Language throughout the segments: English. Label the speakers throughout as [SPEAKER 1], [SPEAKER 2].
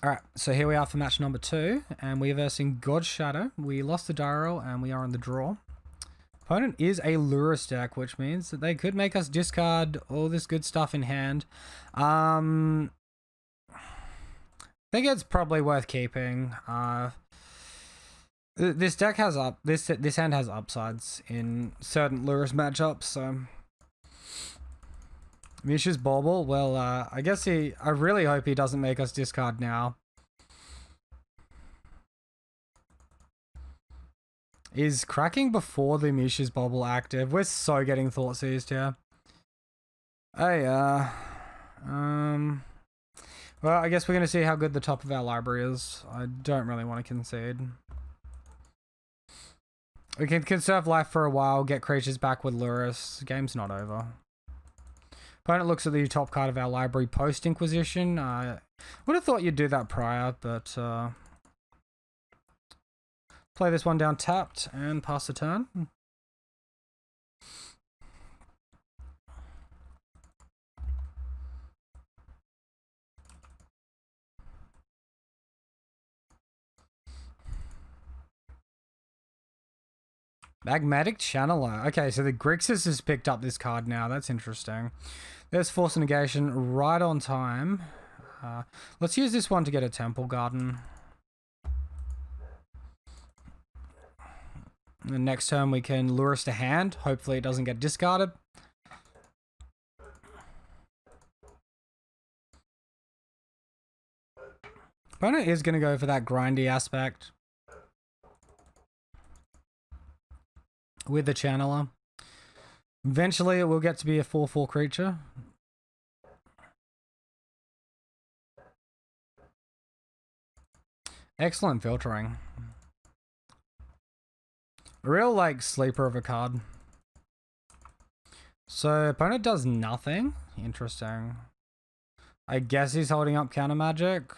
[SPEAKER 1] Alright, so here we are for match number 2, and we're versing God's Shadow. We lost the die roll, and we are on the draw. Opponent is a Lurus deck, which means that they could make us discard all this good stuff in hand. I think it's probably worth keeping. This deck has this hand has upsides in certain Lurus matchups, so Mish's Bauble, well, I guess I really hope he doesn't make us discard now. Is cracking before the Mish's Bauble active? We're so getting thought seized here. Hey, well, I guess we're going to see how good the top of our library is. I don't really want to concede. We can conserve life for a while, get creatures back with Lurus. Game's not over. Opponent looks at the top card of our library post-Inquisition. Would have thought you'd do that prior, but play this one down tapped and pass the turn. Magmatic Channeler. Okay, so the Grixis has picked up this card now. That's interesting. There's Force Negation right on time. Let's use this one to get a Temple Garden. And the next turn we can lure us to hand. Hopefully it doesn't get discarded. Opponent is going to go for that grindy aspect with the Channeler. Eventually it will get to be a 4/4 creature. Excellent filtering. A real, like, sleeper of a card. So, opponent does nothing. Interesting. I guess he's holding up counter magic.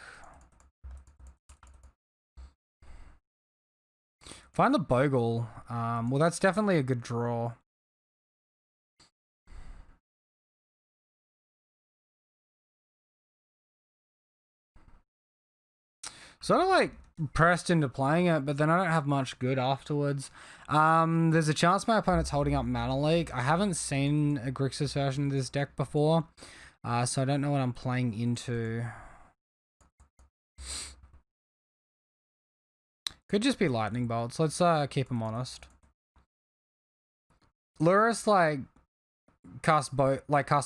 [SPEAKER 1] Find the Bogle. Well, that's definitely a good draw. Sort of like pressed into playing it, but then I don't have much good afterwards. There's a chance my opponent's holding up Mana Leak. I haven't seen a Grixis version of this deck before, so I don't know what I'm playing into. Could just be Lightning Bolts. Let's keep them honest. Lurus, like, cast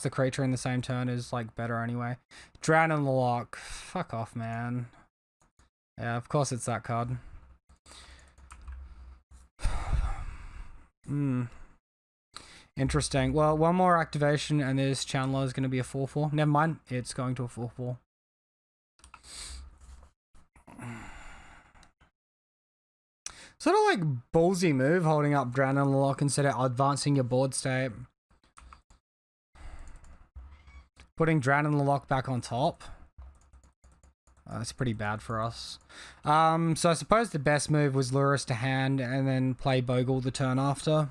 [SPEAKER 1] the creature in the same turn is, like, better anyway. Drown in the Lock. Fuck off, man. Yeah, of course it's that card. Interesting. Well, one more activation and this Chandler is going to be a 4/4. Never mind. It's going to a 4/4. Sort of like ballsy move holding up Drown in the Lock instead of advancing your board state. Putting Drown in the Lock back on top. That's pretty bad for us. So I suppose the best move was lure us to hand and then play Bogle the turn after.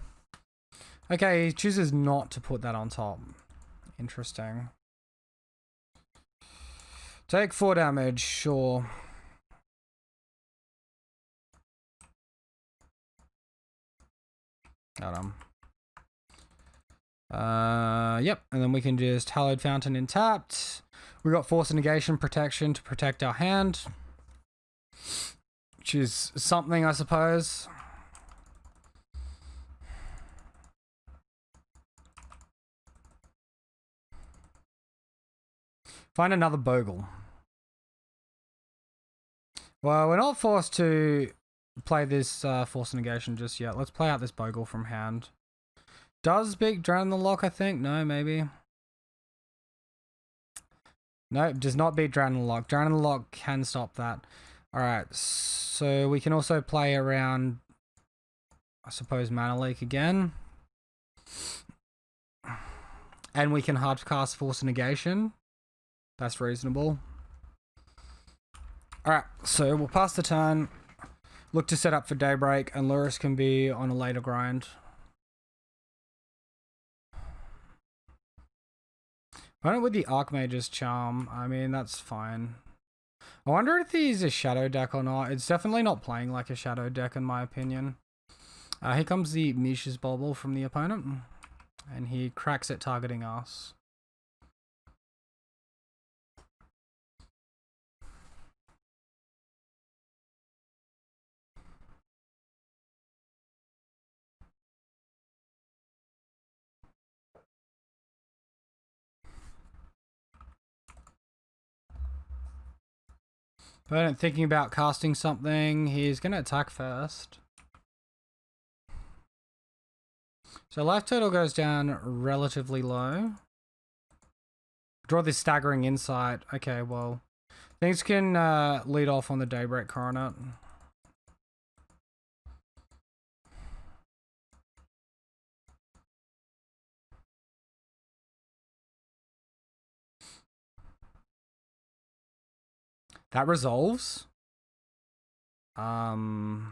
[SPEAKER 1] Okay, he chooses not to put that on top. Interesting. Take 4 damage, sure. Got him. Yep, and then we can just Hallowed Fountain in tapped. We got Force of Negation protection to protect our hand, which is something, I suppose. Find another Bogle. Well, we're not forced to play this Force of Negation just yet. Let's play out this Bogle from hand. Does beat Drown in the Lock, I think? No, maybe. No, does not beat Drown in the Lock. Drown in the Lock can stop that. Alright, so we can also play around, I suppose, Mana Leak again. And we can hard cast Force of Negation. That's reasonable. Alright, so we'll pass the turn. Look to set up for Daybreak, and Lurus can be on a later grind. Opponent with the Archmage's Charm, I mean, that's fine. I wonder if he's a shadow deck or not. It's definitely not playing like a shadow deck in my opinion. Here comes the Mish's Bobble from the opponent. And he cracks it targeting us. Opponent thinking about casting something. He's going to attack first. So life total goes down relatively low. Draw this Staggering Insight. Okay, well, things can lead off on the Daybreak Coronet. That resolves. Alright.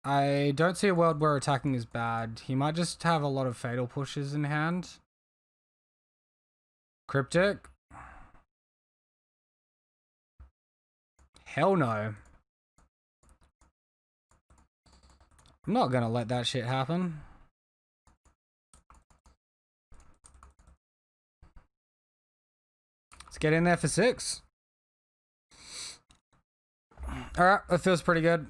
[SPEAKER 1] I don't see a world where attacking is bad. He might just have a lot of fatal pushes in hand. Cryptic. Hell no. I'm not gonna let that shit happen. Let's get in there for 6. Alright, that feels pretty good.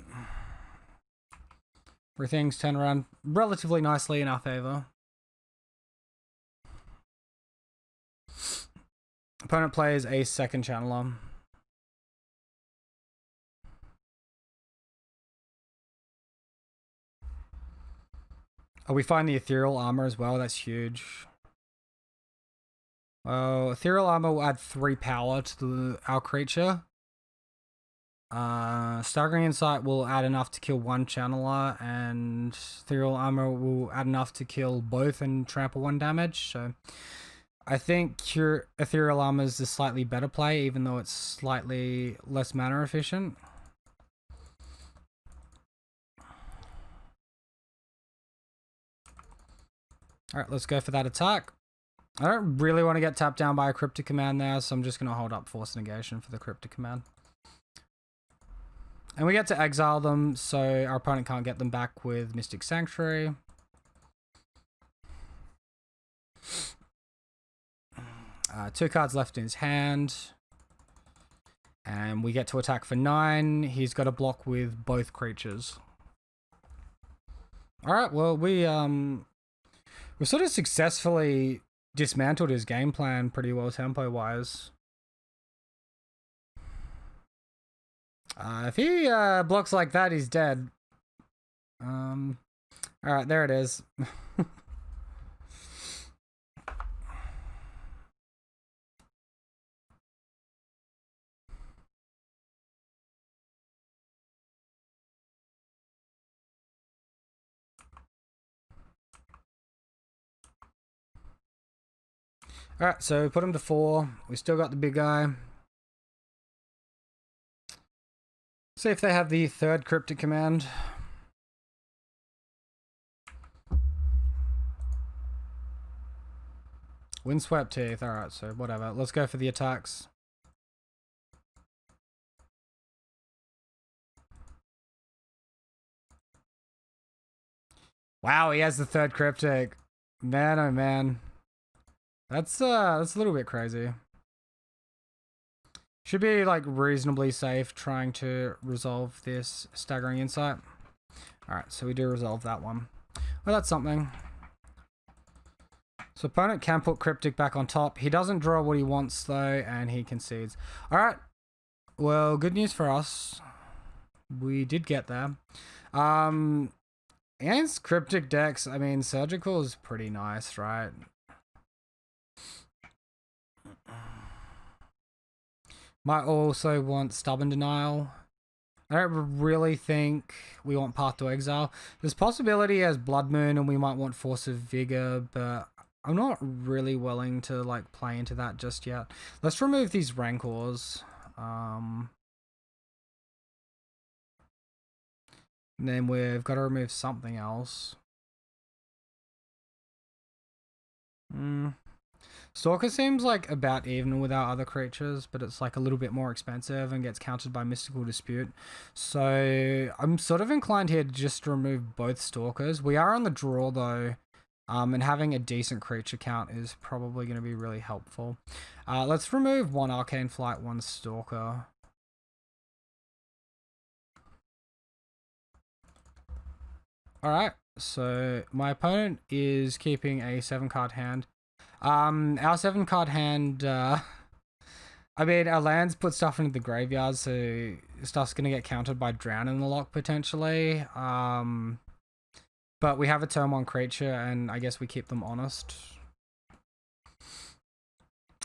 [SPEAKER 1] Everything's turned around relatively nicely in our favor. Opponent plays a second channeler. Oh, we find the Ethereal Armor as well. That's huge. Oh, Ethereal Armor will add 3 power to our creature. Staggering Insight will add enough to kill 1 channeler, and Ethereal Armor will add enough to kill both and trample 1 damage. So I think your Ethereal Armor is the slightly better play, even though it's slightly less mana efficient. Alright, let's go for that attack. I don't really want to get tapped down by a Cryptic Command now, so I'm just going to hold up Force Negation for the Cryptic Command. And we get to exile them, so our opponent can't get them back with Mystic Sanctuary. Two cards left in his hand. And we get to attack for 9. He's got a block with both creatures. Alright, well, we sort of successfully dismantled his game plan pretty well tempo-wise. If he blocks like that, he's dead. Alright, there it is. Alright, so we put him to 4. We still got the big guy. See if they have the 3rd Cryptic Command. Windswept Teeth. Alright, so whatever. Let's go for the attacks. Wow, he has the 3rd Cryptic. Man, oh man. That's a little bit crazy. Should be like reasonably safe trying to resolve this Staggering Insight. Alright, so we do resolve that one. Well, that's something. So opponent can put Cryptic back on top. He doesn't draw what he wants though, and he concedes. Alright. Well, good news for us. We did get there. Against Cryptic decks, I mean, Surgical is pretty nice, right? Might also want Stubborn Denial. I don't really think we want Path to Exile. There's possibility as Blood Moon and we might want Force of Vigor, but I'm not really willing to like play into that just yet. Let's remove these Rancors. And then we've got to remove something else. Stalker seems like about even with our other creatures, but it's like a little bit more expensive and gets countered by Mystical Dispute. So I'm sort of inclined here to just remove both Stalkers. We are on the draw though, and having a decent creature count is probably going to be really helpful. Let's remove one Arcane Flight, one Stalker. Alright, so my opponent is keeping a 7-card hand. Our 7-card hand, I mean, our lands put stuff into the graveyard, so stuff's going to get countered by Drown in the Lock, potentially. But we have a turn 1 creature, and I guess we keep them honest.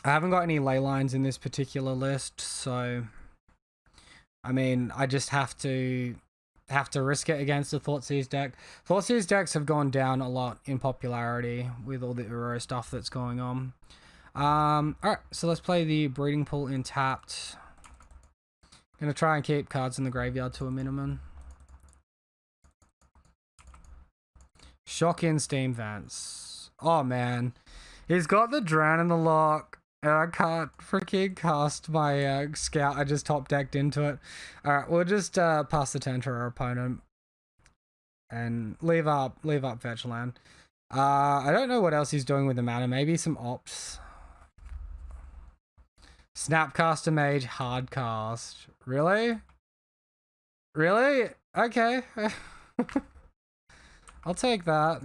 [SPEAKER 1] I haven't got any ley lines in this particular list, so... I mean, I just have to risk it against the Thoughtseize deck. Thoughtseize decks have gone down a lot in popularity with all the Uro stuff that's going on. Alright, so let's play the Breeding Pool in tapped. Gonna try and keep cards in the graveyard to a minimum. Shock in Steam Vents. Oh man. He's got the Drown in the Lock. And I can't freaking cast my Scout. I just top decked into it. Alright, we'll just pass the turn to our opponent. And leave up fetch land. I don't know what else he's doing with the mana. Maybe some ops. Snapcaster Mage, hard cast. Really? Really? Okay. I'll take that.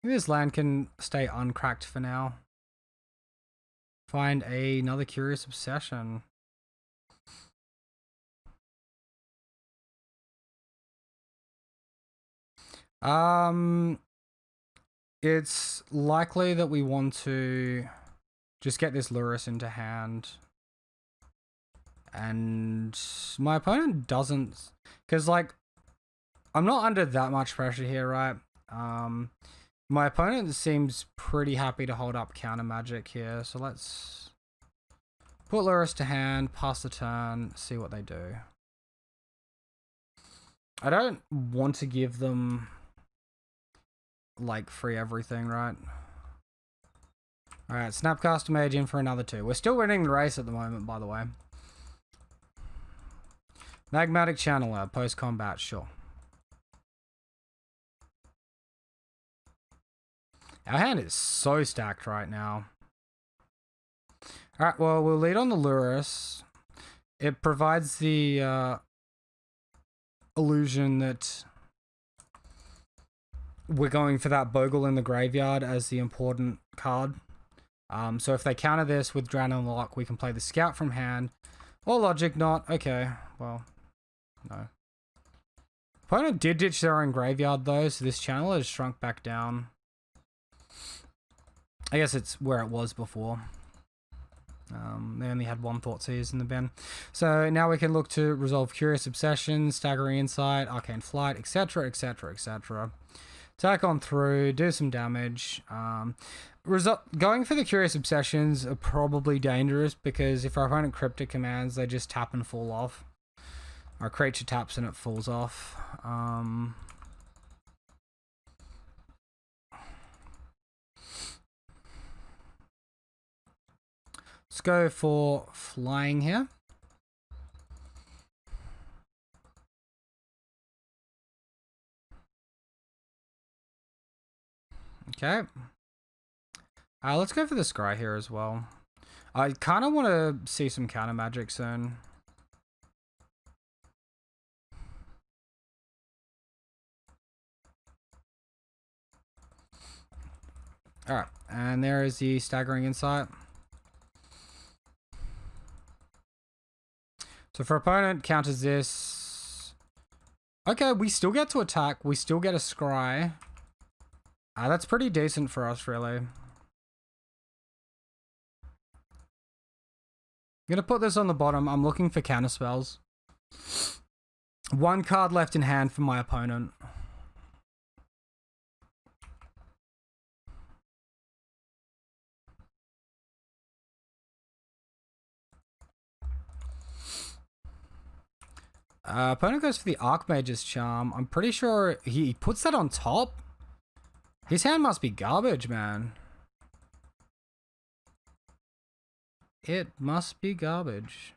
[SPEAKER 1] Maybe this land can stay uncracked for now. Find another Curious Obsession. It's likely that we want to just get this Lurrus into hand. And my opponent doesn't, because like, I'm not under that much pressure here, right? My opponent seems pretty happy to hold up counter magic here, so let's put Lurrus to hand, pass the turn, see what they do. I don't want to give them like free everything, right? Alright, Snapcaster Mage in for another 2. We're still winning the race at the moment, by the way. Magmatic Channeler, post-combat, sure. Our hand is so stacked right now. Alright, well, we'll lead on the Lurrus. It provides the illusion that we're going for that Bogle in the graveyard as the important card. So if they counter this with Drown in the Lock, we can play the Scout from hand. Or Logic Knot. Okay, well, no. Opponent did ditch their own graveyard though, so this channel has shrunk back down. I guess it's where it was before. They only had one Thoughtseize in the bin. So now we can look to resolve Curious Obsession, Staggering Insight, Arcane Flight, etc, etc, etc. Attack on through, do some damage. Going for the Curious Obsessions are probably dangerous because if our opponent Cryptic commands, they just tap and fall off. Our creature taps and it falls off. Let's go for flying here. Okay. Let's go for the Scry here as well. I kind of want to see some counter magic soon. Alright, and there is the Staggering Insight. So for opponent, counters this. Okay, we still get to attack. We still get a Scry. That's pretty decent for us, really. I'm gonna put this on the bottom. I'm looking for counter spells. 1 card left in hand for my opponent. Opponent goes for the Archmage's Charm. I'm pretty sure he puts that on top. His hand must be garbage, man. It must be garbage.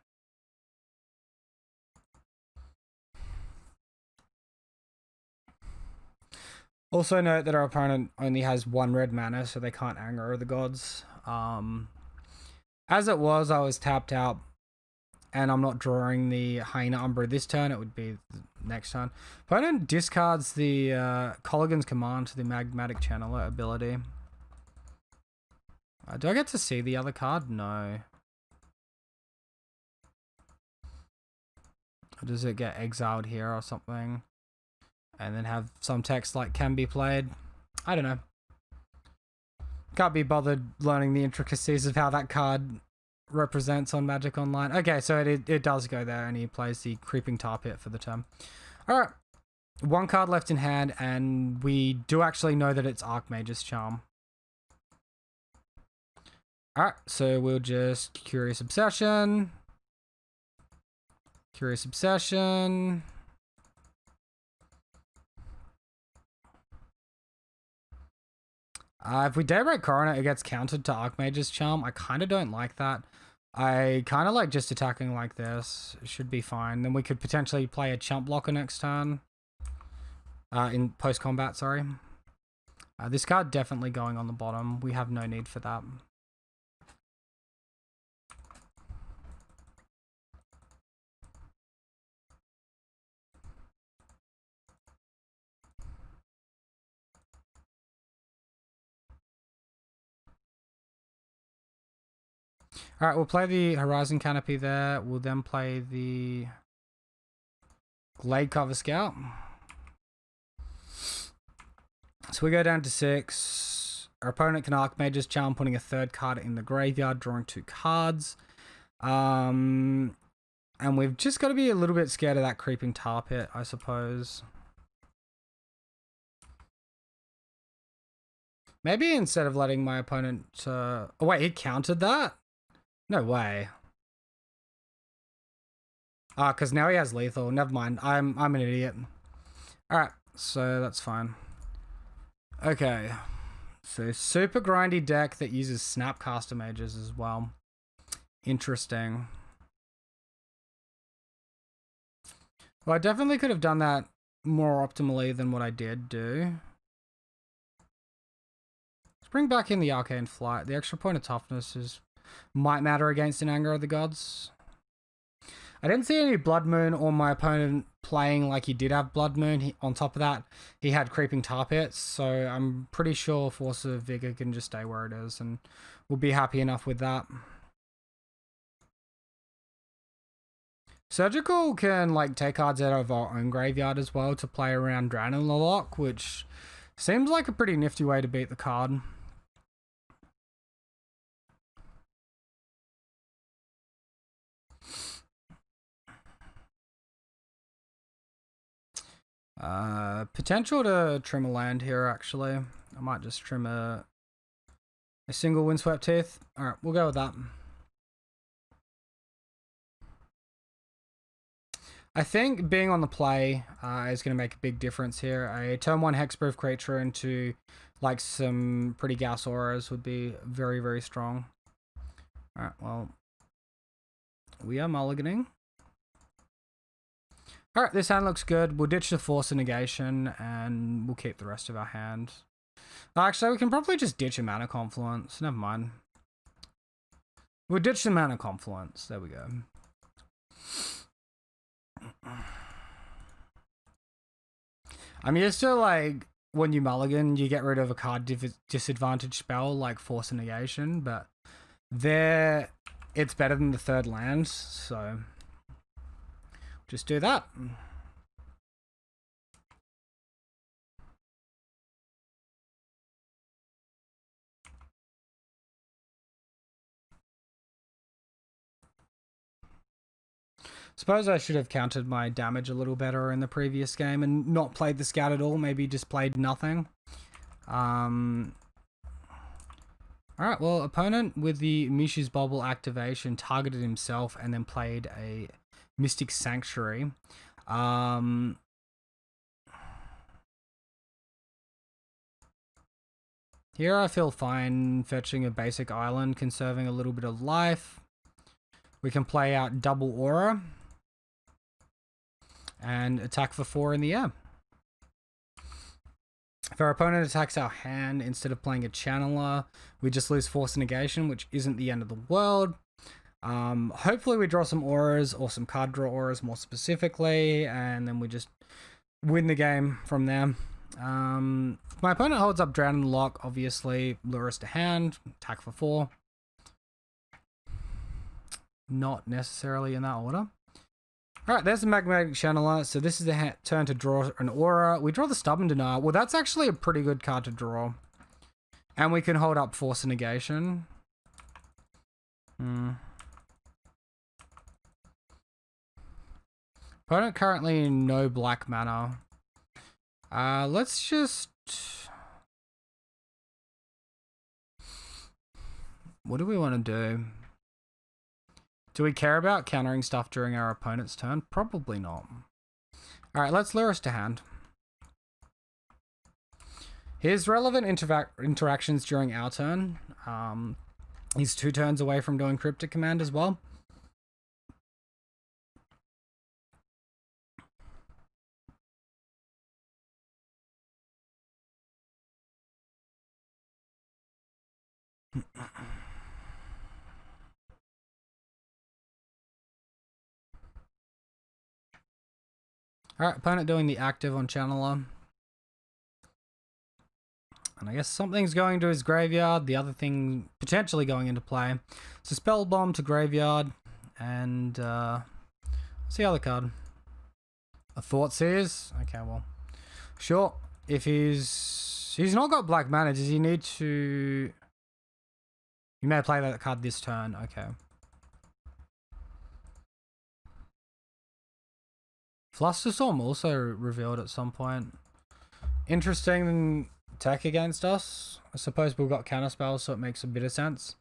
[SPEAKER 1] Also note that our opponent only has 1 red mana, so they can't anger the gods. As it was, I was tapped out, and I'm not drawing the Hyena Umbra this turn. It would be the next turn. Opponent discards the Colligan's Command to the Magmatic Channeler ability. Do I get to see the other card? No. Or does it get exiled here or something? And then have some text like can be played? I don't know. Can't be bothered learning the intricacies of how that card represents on Magic Online. Okay, so it does go there, and he plays the Creeping Tar Pit for the turn. Alright. 1 card left in hand, and we do actually know that it's Archmage's Charm. Alright, so we'll just Curious Obsession. Curious Obsession. If we Daybreak Coroner, it gets countered to Archmage's Charm. I kind of don't like that. I kind of like just attacking like this. It should be fine. Then we could potentially play a Chump Blocker next turn. In post-combat, sorry. This card definitely going on the bottom. We have no need for that. Alright, we'll play the Horizon Canopy there. We'll then play the Glade Cover Scout. So we go down to 6. Our opponent can Archmage's Charm, putting a 3rd card in the graveyard, drawing 2 cards. And we've just got to be a little bit scared of that Creeping Tar Pit, I suppose. Maybe instead of letting my opponent... oh wait, he countered that? No way. Because now he has lethal. Never mind. I'm an idiot. Alright, so that's fine. Okay. So super grindy deck that uses Snapcaster Mages as well. Interesting. Well, I definitely could have done that more optimally than what I did do. Let's bring back in the Arcane Flight. The extra point of toughness might matter against an Anger of the Gods. I didn't see any Blood Moon or my opponent playing like he did have Blood Moon. On top of that, he had Creeping Tar Pits, so I'm pretty sure Force of Vigor can just stay where it is, and we'll be happy enough with that. Surgical can like take cards out of our own graveyard as well to play around Drown in the Lock, which seems like a pretty nifty way to beat the card. Potential to trim a land here, actually. I might just trim a single Windswept Teeth. Alright, we'll go with that. I think being on the play is going to make a big difference here. A turn 1 hexproof creature into like some pretty gas auras would be very, very strong. Alright, well, we are mulliganing. Alright, this hand looks good. We'll ditch the Force of Negation and we'll keep the rest of our hand. Actually, we can probably just ditch a Mana Confluence. Never mind. We'll ditch the Mana Confluence. There we go. I'm used to, like, when you mulligan, you get rid of a card disadvantage spell, like Force of Negation, but there, it's better than the 3rd land, so just do that. Suppose I should have counted my damage a little better in the previous game and not played the Scout at all, maybe just played nothing. Alright, well, opponent with the Mishu's Bubble activation targeted himself and then played a Mystic Sanctuary. Here I feel fine fetching a basic island, conserving a little bit of life. We can play out double aura and attack for 4 in the air. If our opponent attacks our hand instead of playing a channeler, we just lose force negation, which isn't the end of the world. Hopefully we draw some auras, or some card draw auras more specifically, and then we just win the game from there. If my opponent holds up Drown in the Loch, obviously lure us to hand, attack for 4. Not necessarily in that order. Alright, there's the Magnetic Channeler. So this is the turn to draw an aura. We draw the Stubborn Denial. Well, that's actually a pretty good card to draw. And we can hold up Force Negation. Opponent currently no black mana. Let's just... What do we want to do? Do we care about countering stuff during our opponent's turn? Probably not. Alright, let's lure us to hand. Here's relevant interactions during our turn. He's 2 turns away from doing Cryptic Command as well. Alright, opponent doing the active on Channeler. And I guess something's going to his graveyard, the other thing potentially going into play. So Spell Bomb to graveyard, and what's the other card? A Thoughtseers? Okay, well, sure. If he's not got black mana, does he need to... You may play that card this turn, okay. Flusterstorm also revealed at some point. Interesting tech against us. I suppose we've got counter spells, so it makes a bit of sense.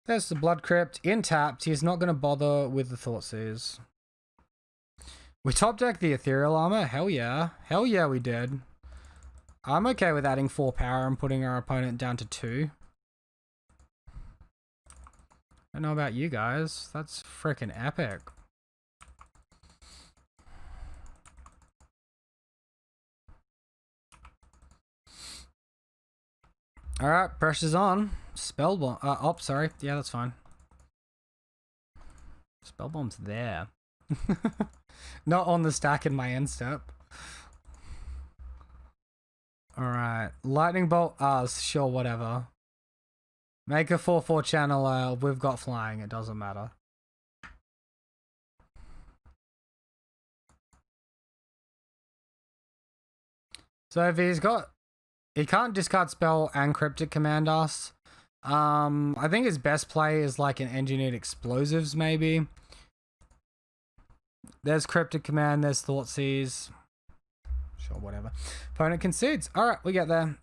[SPEAKER 1] There's the Blood Crypt. In tapped, he's not going to bother with the Thoughtseers. We top deck the Ethereal Armor. Hell yeah. Hell yeah, we did. I'm okay with adding 4 power and putting our opponent down to 2. I don't know about you guys. That's freaking epic. Alright, pressure's on. Spellbomb. Oh, sorry. Yeah, that's fine. Spellbomb's there. Not on the stack in my end step. Alright. Lightning Bolt. Sure, whatever. Make a 4/4 channeler. We've got flying. It doesn't matter. So if he's got... He can't discard spell and Cryptic Command us. I think his best play is like an Engineered Explosives, maybe. There's Cryptic Command. There's Thoughtseize. Sure, whatever. Opponent concedes. Alright, we get there.